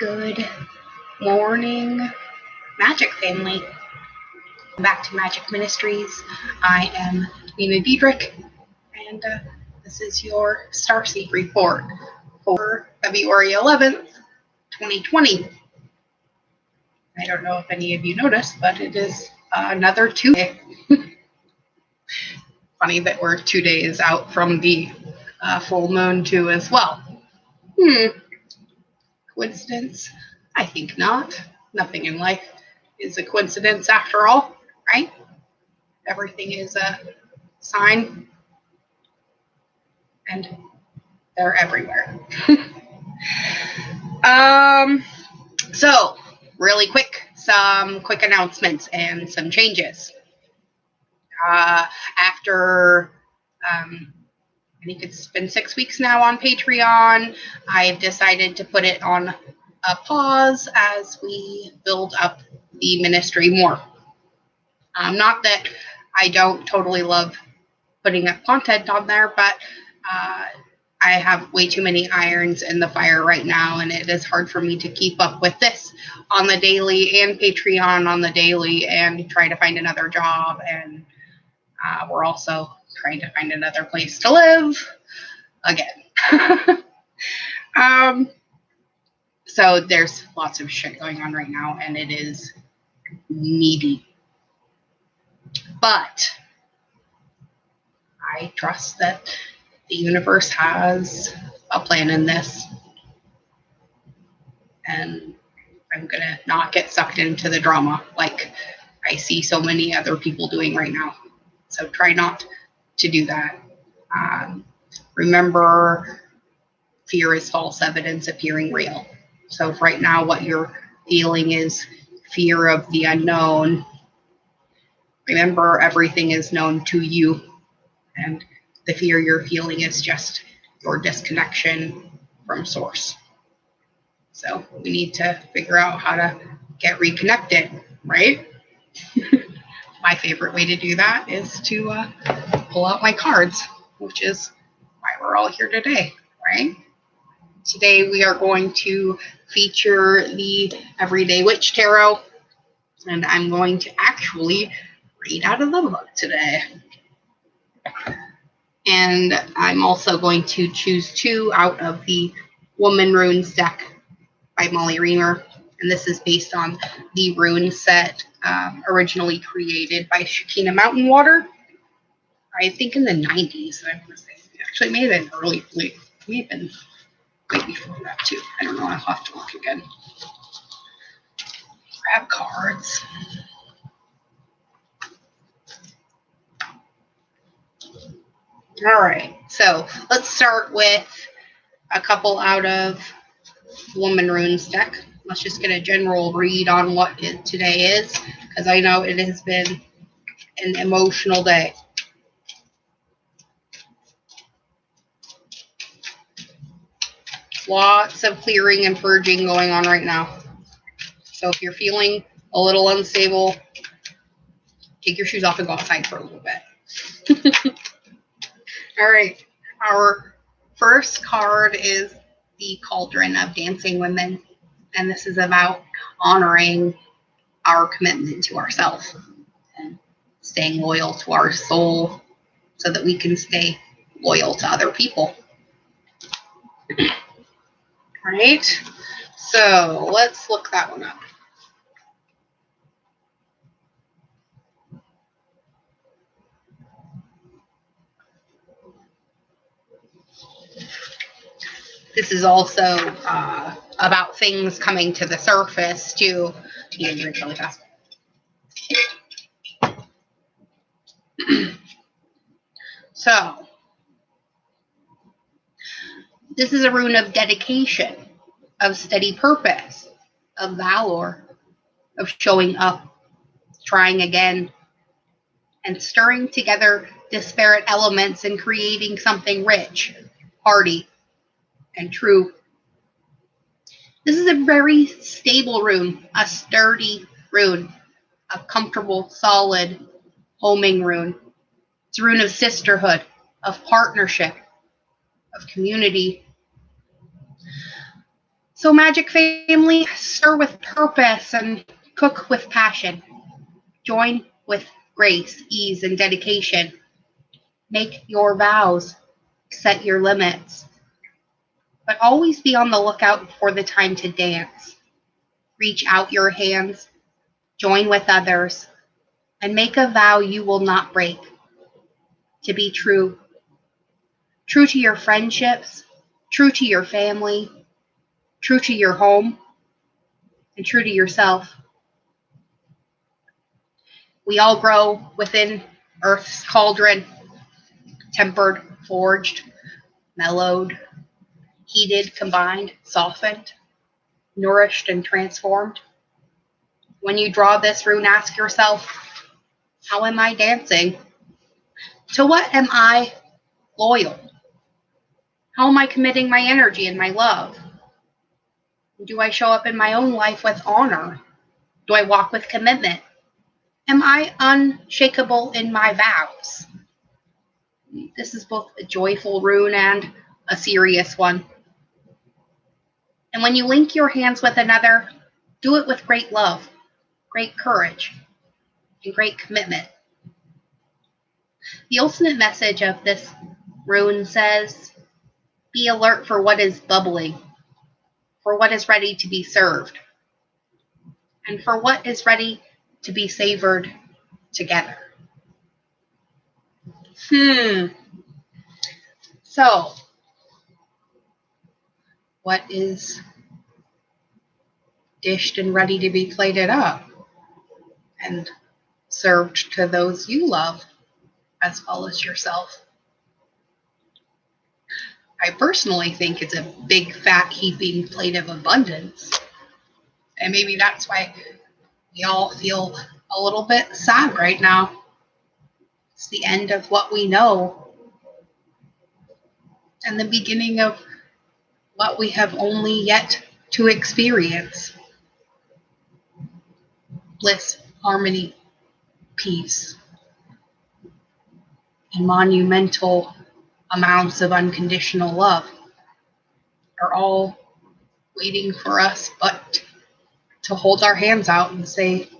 Good morning, Magic family. Back to Magic Ministries. I am Nina Diedrich, and this is your StarSeed report for February 11th, 2020. I don't know if any of you noticed, but it is another Tuesday. Funny that we're 2 days out from the full moon too as well. Coincidence? I think not. Nothing in life is a coincidence after all, right? Everything is a sign, and they're everywhere. So, really quick, some quick announcements and some changes. After I think it's been 6 weeks now on Patreon, I've decided to put it on a pause as we build up the ministry more. Not that I don't totally love putting up content on there, but I have way too many irons in the fire right now, and it is hard for me to keep up with this on the daily and Patreon on the daily and try to find another job. And we're also trying to find another place to live again. So there's lots of shit going on right now, and it is needy. But I trust that the universe has a plan in this, and I'm gonna not get sucked into the drama like I see so many other people doing right now. So try not to do that. Remember, fear is false evidence appearing real. So if right now what you're feeling is fear of the unknown, remember everything is known to you, and the fear you're feeling is just your disconnection from source. So we need to figure out how to get reconnected, right? My favorite way to do that is to pull out my cards, which is why we're all here today, right? Today we are going to feature the Everyday Witch Tarot, and I'm going to actually read out of the book today. And I'm also going to choose 2 out of the Woman Runes deck by Molly Reamer. And this is based on the rune set originally created by Shekinah Mountain Water, I think in the 90s. Actually, it may have been early, may have been way before that too. I don't know, I'll have to look again. Grab cards. All right, so let's start with a couple out of Woman Runes deck. Let's just get a general read on what today is, because I know it has been an emotional day. Lots of clearing and purging going on right now. So if you're feeling a little unstable, take your shoes off and go outside for a little bit. All right, our first card is the Cauldron of Dancing Women, and this is about honoring our commitment to ourselves and staying loyal to our soul so that we can stay loyal to other people. All right, so let's look that one up. This is also about things coming to the surface too. You drink really fast. So, this is a rune of dedication, of steady purpose, of valor, of showing up, trying again, and stirring together disparate elements and creating something rich, hearty, and true. This is a very stable rune, a sturdy rune, a comfortable, solid, homing rune. It's a rune of sisterhood, of partnership, of community. So Magic Family, stir with purpose and cook with passion. Join with grace, ease, and dedication. Make your vows, set your limits, but always be on the lookout for the time to dance. Reach out your hands, join with others, and make a vow you will not break. To be true. True to your friendships, true to your family, true to your home, and true to yourself. We all grow within Earth's cauldron, tempered, forged, mellowed, heated, combined, softened, nourished, and transformed. When you draw this rune, ask yourself, how am I dancing? To what am I loyal? How am I committing my energy and my love? Do I show up in my own life with honor? Do I walk with commitment? Am I unshakable in my vows? This is both a joyful rune and a serious one. And when you link your hands with another, do it with great love, great courage, and great commitment. The ultimate message of this rune says, be alert for what is bubbling, for what is ready to be served, and for what is ready to be savored together. So, what is dished and ready to be plated up and served to those you love as well as yourself? I personally think it's a big, fat, heaping plate of abundance. And maybe that's why we all feel a little bit sad right now. It's the end of what we know and the beginning of what we have only yet to experience. Bliss, harmony, peace, and monumental amounts of unconditional love are all waiting for us but to hold our hands out and say,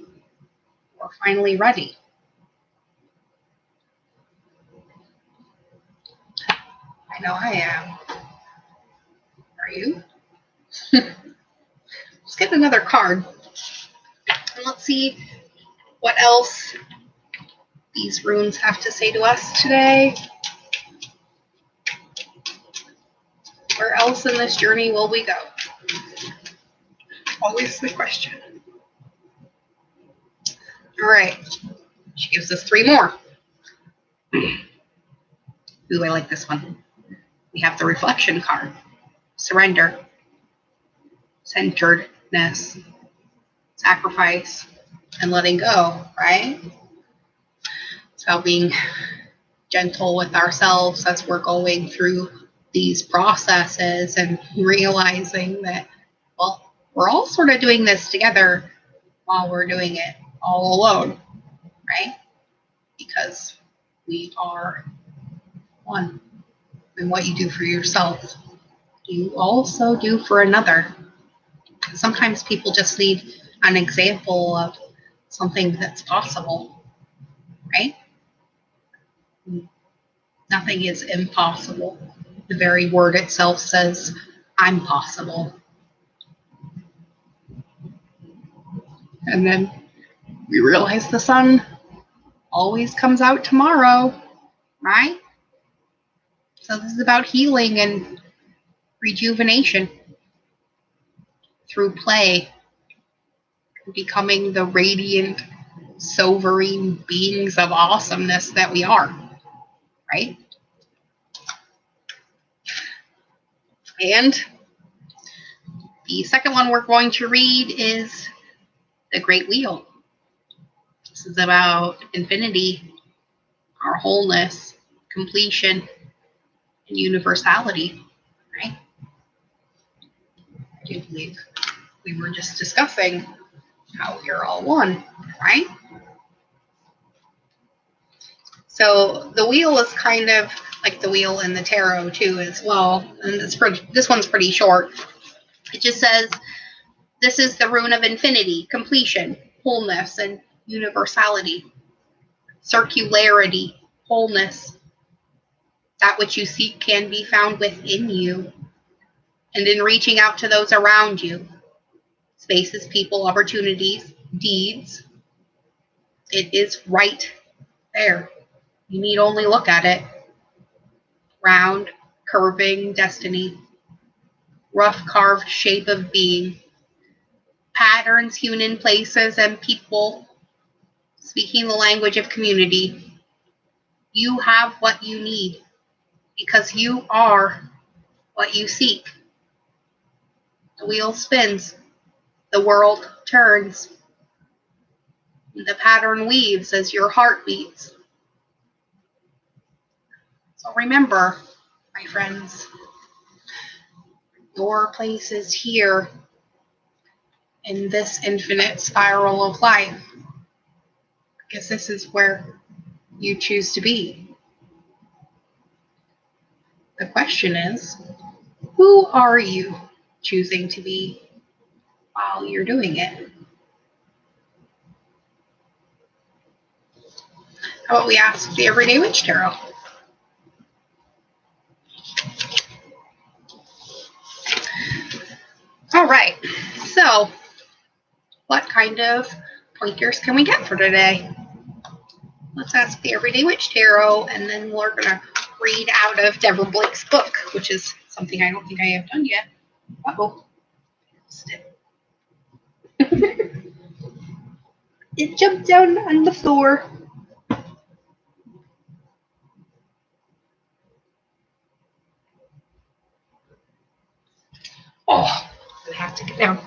we're finally ready. I know I am. Are you? Let's get another card. And let's see what else these runes have to say to us today. Where else in this journey will we go? Always the question. All right. She gives us 3 more. Ooh, I like this one. We have the reflection card. Surrender, centeredness, sacrifice, and letting go, right? It's about being gentle with ourselves as we're going through these processes and realizing that, well, we're all sort of doing this together while we're doing it all alone, right? Because we are one. And what you do for yourself, you also do for another. Sometimes people just need an example of something that's possible, right? Nothing is impossible. The very word itself says, I'm possible. And then we realize the sun always comes out tomorrow, right? So this is about healing and rejuvenation through play, becoming the radiant, sovereign beings of awesomeness that we are, right? And the second one we're going to read is The Great Wheel. This is about infinity, our wholeness, completion, and universality, right? I do believe we were just discussing how we are all one, right? So the wheel is kind of like the wheel in the tarot too as well. And this one's pretty short. It just says, this is the rune of infinity, completion, wholeness, and universality, circularity, wholeness. That which you seek can be found within you and in reaching out to those around you. Spaces, people, opportunities, deeds. It is right there. You need only look at it. Round, curving destiny. Rough carved shape of being. Patterns hewn in places and people. Speaking the language of community. You have what you need because you are what you seek. The wheel spins. The world turns. The pattern weaves as your heart beats. So remember, my friends, your place is here in this infinite spiral of life, because this is where you choose to be. The question is, who are you choosing to be while you're doing it? How about we ask the Everyday Witch Tarot? All right, so what kind of pointers can we get for today? Let's ask the Everyday Witch Tarot, and then we're going to read out of Deborah Blake's book, which is something I don't think I have done yet. Uh-oh. It jumped down on the floor. Oh, I have to get down.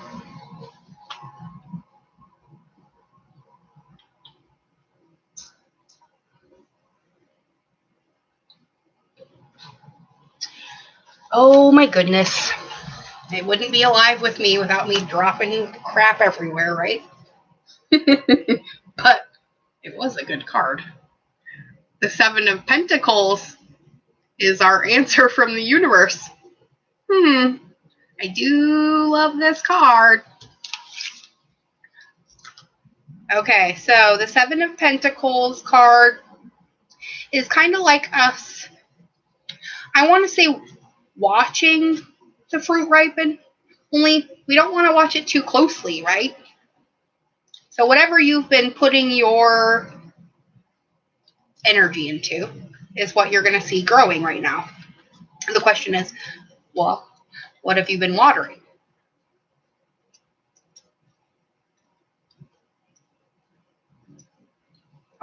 Oh my goodness. It wouldn't be alive with me without me dropping crap everywhere, right? But it was a good card. The Seven of Pentacles is our answer from the universe. I do love this card. Okay, so the Seven of Pentacles card is kind of like us. I want to say watching the fruit ripen, only we don't want to watch it too closely, right? So whatever you've been putting your energy into is what you're going to see growing right now. And the question is, well, what have you been watering?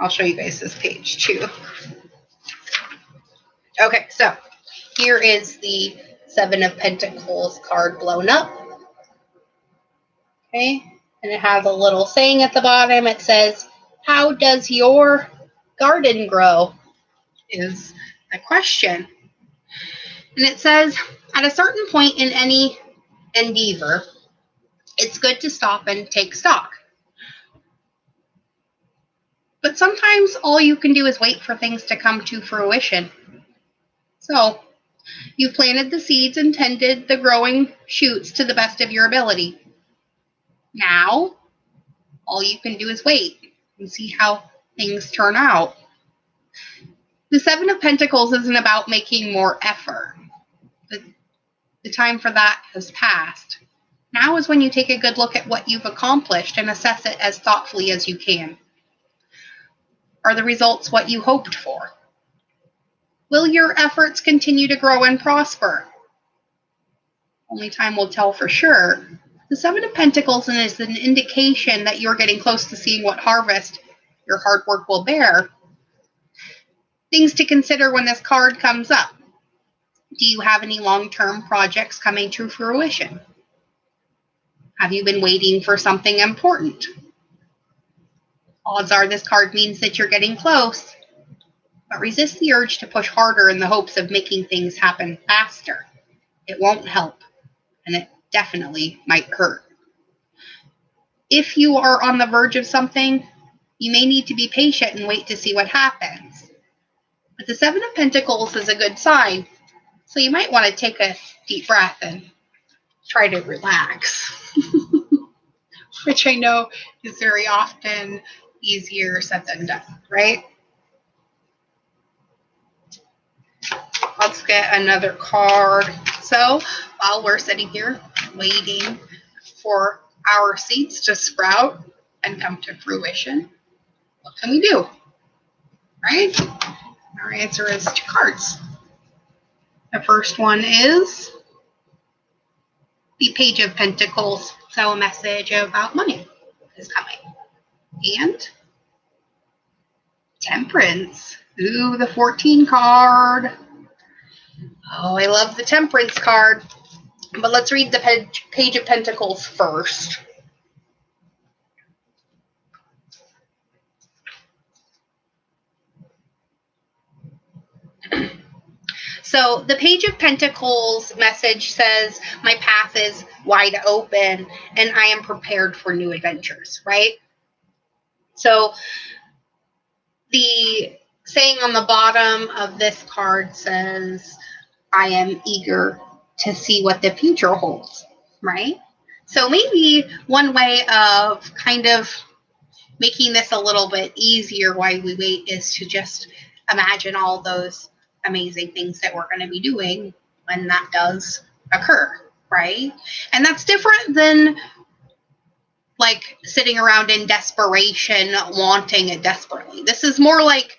I'll show you guys this page too. Okay, so here is the Seven of Pentacles card blown up. Okay, and it has a little saying at the bottom. It says, how does your garden grow? Is the question. And it says, at a certain point in any endeavor, it's good to stop and take stock. But sometimes all you can do is wait for things to come to fruition. So, you've planted the seeds and tended the growing shoots to the best of your ability. Now, all you can do is wait and see how things turn out. The Seven of Pentacles isn't about making more effort. The time for that has passed. Now is when you take a good look at what you've accomplished and assess it as thoughtfully as you can. Are the results what you hoped for? Will your efforts continue to grow and prosper? Only time will tell for sure. The Seven of Pentacles is an indication that you're getting close to seeing what harvest your hard work will bear. Things to consider when this card comes up. Do you have any long-term projects coming to fruition? Have you been waiting for something important? Odds are this card means that you're getting close, but resist the urge to push harder in the hopes of making things happen faster. It won't help, and it definitely might hurt. If you are on the verge of something, you may need to be patient and wait to see what happens. But the Seven of Pentacles is a good sign, so you might want to take a deep breath and try to relax, which I know is very often easier said than done, right? Let's get another card. So while we're sitting here waiting for our seeds to sprout and come to fruition, what can we do? Right? Our answer is 2 cards. The first one is the Page of Pentacles, so a message about money is coming. And Temperance. Ooh, the 14 card. Oh, I love the Temperance card. But let's read the Page of Pentacles first. So the Page of Pentacles message says, my path is wide open and I am prepared for new adventures, right? So the saying on the bottom of this card says, I am eager to see what the future holds, right? So maybe one way of kind of making this a little bit easier while we wait is to just imagine all those amazing things that we're going to be doing when that does occur, right? And that's different than like sitting around in desperation, wanting it desperately. This is more like,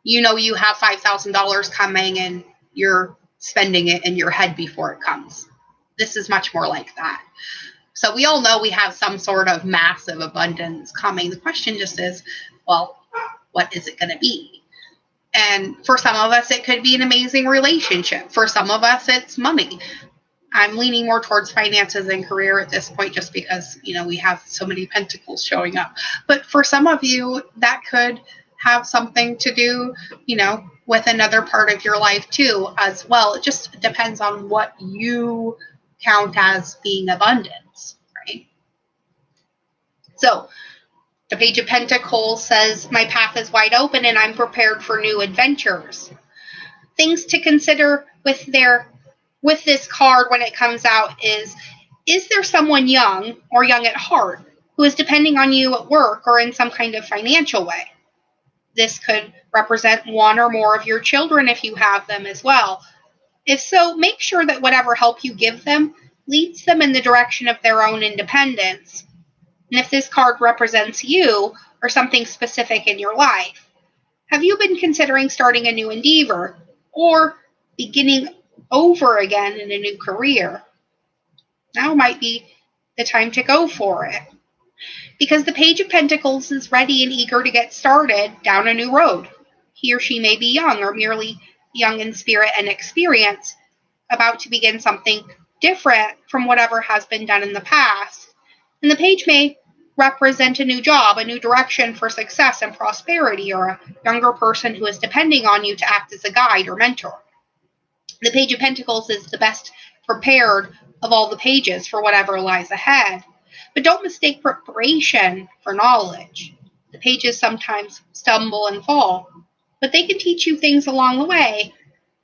you have $5,000 coming and you're spending it in your head before it comes. This is much more like that. So we all know we have some sort of massive abundance coming. The question just is, well, what is it going to be? And for some of us, it could be an amazing relationship. For some of us, it's money. I'm leaning more towards finances and career at this point just because, we have so many pentacles showing up. But for some of you, that could have something to do, with another part of your life too, as well. It just depends on what you count as being abundance, right? So the Page of Pentacles says, my path is wide open and I'm prepared for new adventures. Things to consider with this card when it comes out is there someone young or young at heart who is depending on you at work or in some kind of financial way? This could represent one or more of your children if you have them as well. If so, make sure that whatever help you give them leads them in the direction of their own independence. And if this card represents you or something specific in your life, have you been considering starting a new endeavor or beginning over again in a new career? Now might be the time to go for it. Because the Page of Pentacles is ready and eager to get started down a new road. He or she may be young or merely young in spirit and experience, about to begin something different from whatever has been done in the past. And the page may represent a new job, a new direction for success and prosperity, or a younger person who is depending on you to act as a guide or mentor. The Page of Pentacles is the best prepared of all the pages for whatever lies ahead. But don't mistake preparation for knowledge. The pages sometimes stumble and fall, but they can teach you things along the way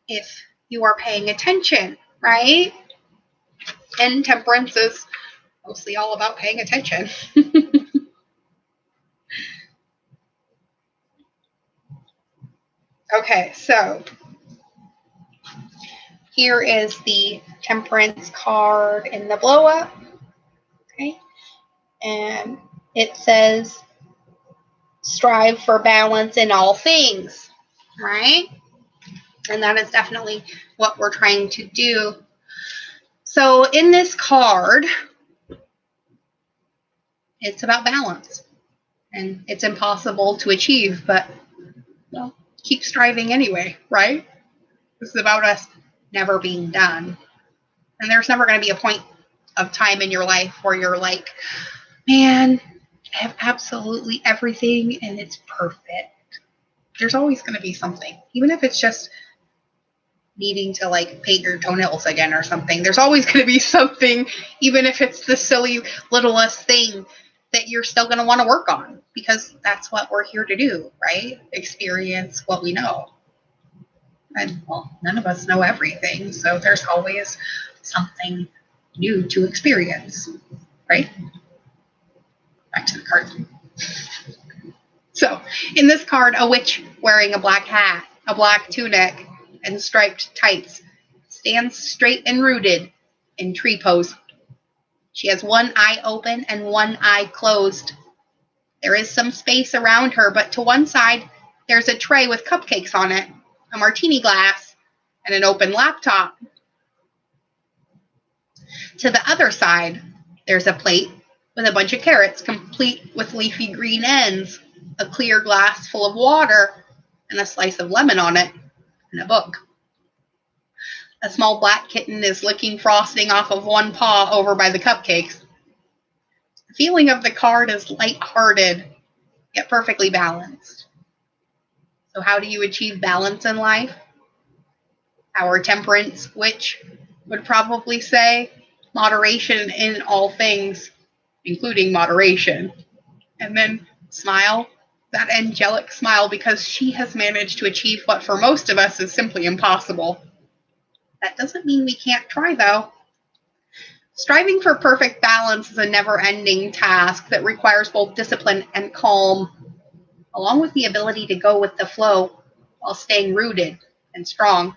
if you are paying attention, right? And Temperance is mostly all about paying attention. Okay, so here is the Temperance card in the blow up. Okay, and it says, strive for balance in all things, right? And that is definitely what we're trying to do. So in this card, it's about balance. And it's impossible to achieve, but well, keep striving anyway, right? This is about us never being done. And there's never going to be a point of time in your life where you're like, man, I have absolutely everything and it's perfect. There's always going to be something, even if it's just needing to like paint your toenails again or something. There's always going to be something, even if it's the silly littlest thing that you're still going to want to work on, because that's what we're here to do, right? Experience what we know. And well, none of us know everything, so there's always something new to experience, right? Back to the card. So, in this card, a witch wearing a black hat, a black tunic, and striped tights stands straight and rooted in tree pose. She has one eye open and one eye closed. There is some space around her, but to one side, there's a tray with cupcakes on it, a martini glass, and an open laptop. To the other side, there's a plate with a bunch of carrots, complete with leafy green ends, a clear glass full of water, and a slice of lemon on it, and a book. A small black kitten is licking frosting off of one paw over by the cupcakes. The feeling of the card is light-hearted, yet perfectly balanced. So how do you achieve balance in life? Our temperance witch would probably say moderation in all things, including moderation. And then smile, that angelic smile, because she has managed to achieve what for most of us is simply impossible. That doesn't mean we can't try, though. Striving for perfect balance is a never-ending task that requires both discipline and calm, along with the ability to go with the flow while staying rooted and strong.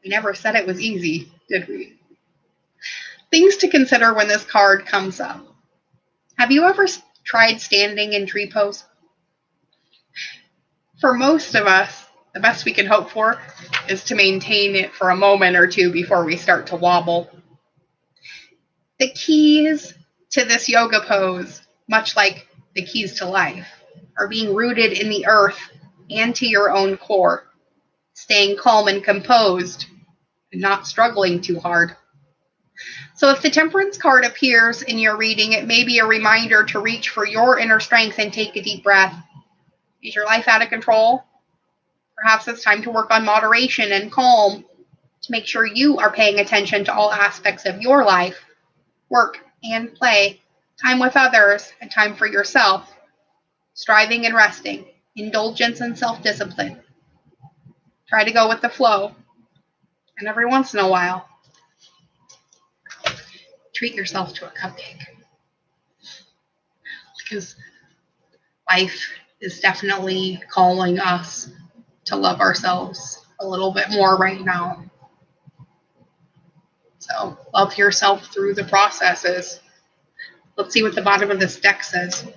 We never said it was easy, did we? Things to consider when this card comes up. Have you ever tried standing in tree pose? For most of us, the best we can hope for is to maintain it for a moment or two before we start to wobble. The keys to this yoga pose, much like the keys to life, are being rooted in the earth and to your own core, staying calm and composed, and not struggling too hard. So if the temperance card appears in your reading, it may be a reminder to reach for your inner strength and take a deep breath. Is your life out of control? Perhaps it's time to work on moderation and calm to make sure you are paying attention to all aspects of your life, work and play, time with others, and time for yourself, striving and resting, indulgence and self-discipline. Try to go with the flow, and every once in a while, treat yourself to a cupcake. Because life is definitely calling us to love ourselves a little bit more right now. So love yourself through the processes. Let's see what the bottom of this deck says.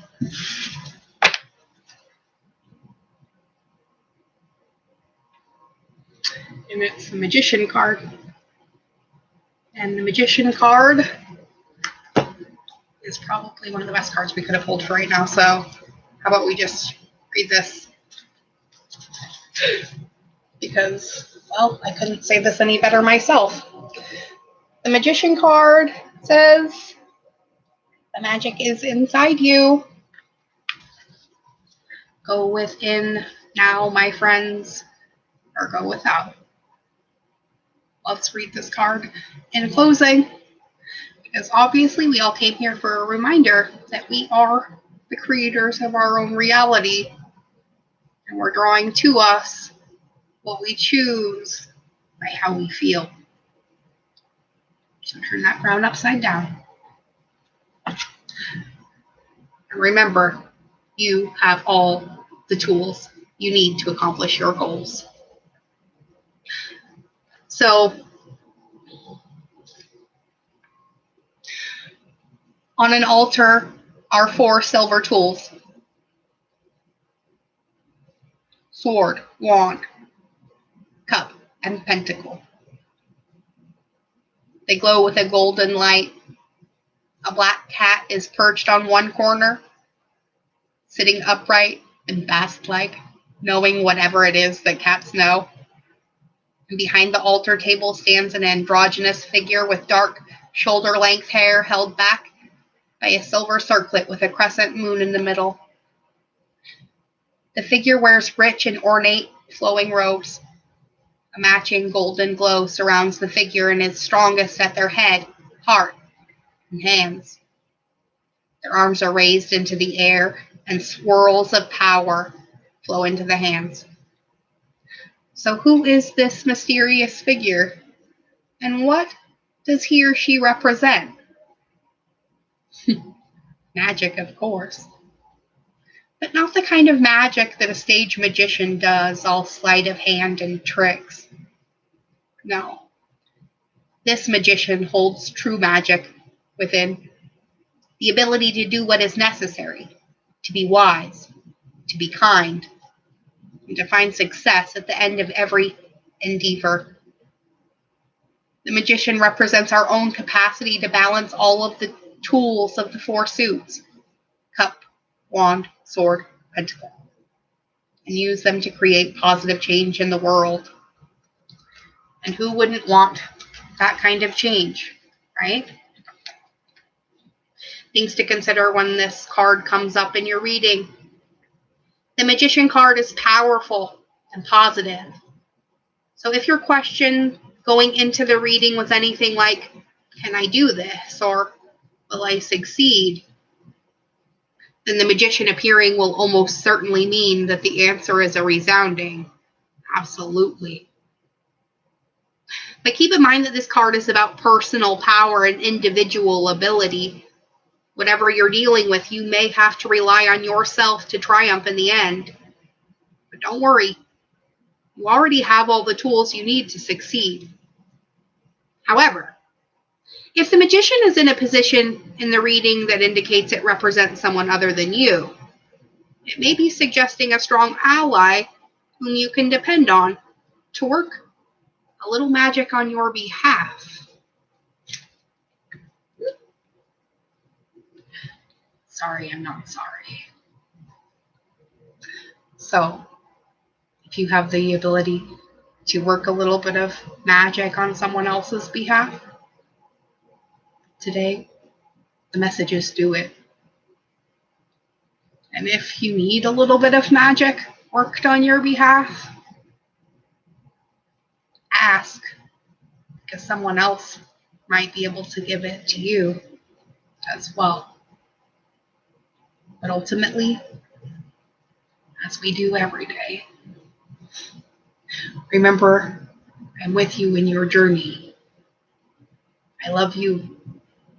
And it's the Magician card. And the Magician card is probably one of the best cards we could have pulled for right now. So how about we just read this? Because, well, I couldn't say this any better myself. The Magician card says, the magic is inside you. Go within now, my friends, or go without. Let's read this card in closing, because obviously we all came here for a reminder that we are the creators of our own reality, and we're drawing to us what we choose by how we feel. So turn that crown upside down. And remember, you have all the tools you need to accomplish your goals. So, on an altar are 4 silver tools: sword, wand, cup, and pentacle. They glow with a golden light. A black cat is perched on one corner, sitting upright and basque-like, knowing whatever it is that cats know. And behind the altar table stands an androgynous figure with dark, shoulder-length hair held back by a silver circlet with a crescent moon in the middle. The figure wears rich and ornate, flowing robes. A matching golden glow surrounds the figure and is strongest at their head, heart, and hands. Their arms are raised into the air, and swirls of power flow into the hands. So who is this mysterious figure? And what does he or she represent? Magic, of course. But not the kind of magic that a stage magician does, all sleight of hand and tricks. No. This magician holds true magic within, the ability to do what is necessary, to be wise, to be kind, and to find success at the end of every endeavor. The magician represents our own capacity to balance all of the tools of the four suits: cup, wand, sword, pentacle, and use them to create positive change in the world. And who wouldn't want that kind of change, right? Things to consider when this card comes up in your reading. The Magician card is powerful and positive. So if your question going into the reading was anything like, can I do this? Or will I succeed? Then the Magician appearing will almost certainly mean that the answer is a resounding absolutely. But keep in mind that this card is about personal power and individual ability. Whatever you're dealing with, you may have to rely on yourself to triumph in the end. But don't worry, you already have all the tools you need to succeed. However, if the Magician is in a position in the reading that indicates it represents someone other than you, it may be suggesting a strong ally whom you can depend on to work a little magic on your behalf. Sorry, I'm not sorry. So, if you have the ability to work a little bit of magic on someone else's behalf, today, the message is do it. And if you need a little bit of magic worked on your behalf, ask, because someone else might be able to give it to you as well. But ultimately, as we do every day, remember, I'm with you in your journey. I love you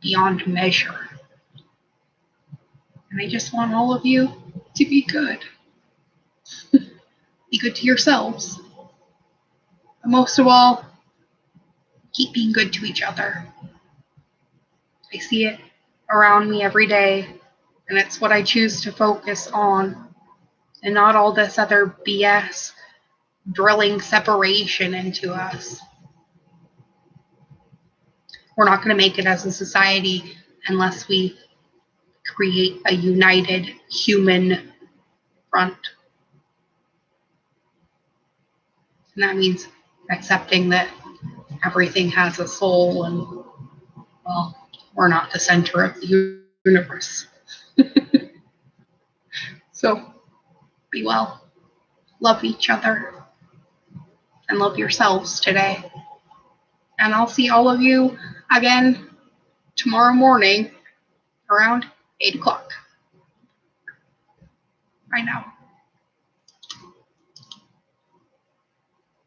beyond measure. And I just want all of you to be good. Be good to yourselves. But most of all, keep being good to each other. I see it around me every day, and it's what I choose to focus on, and not all this other BS drilling separation into us. We're not going to make it as a society unless we create a united human front. And that means accepting that everything has a soul and, well, we're not the center of the universe. So be well, love each other, and love yourselves today. And I'll see all of you again tomorrow morning around 8 o'clock. Bye now.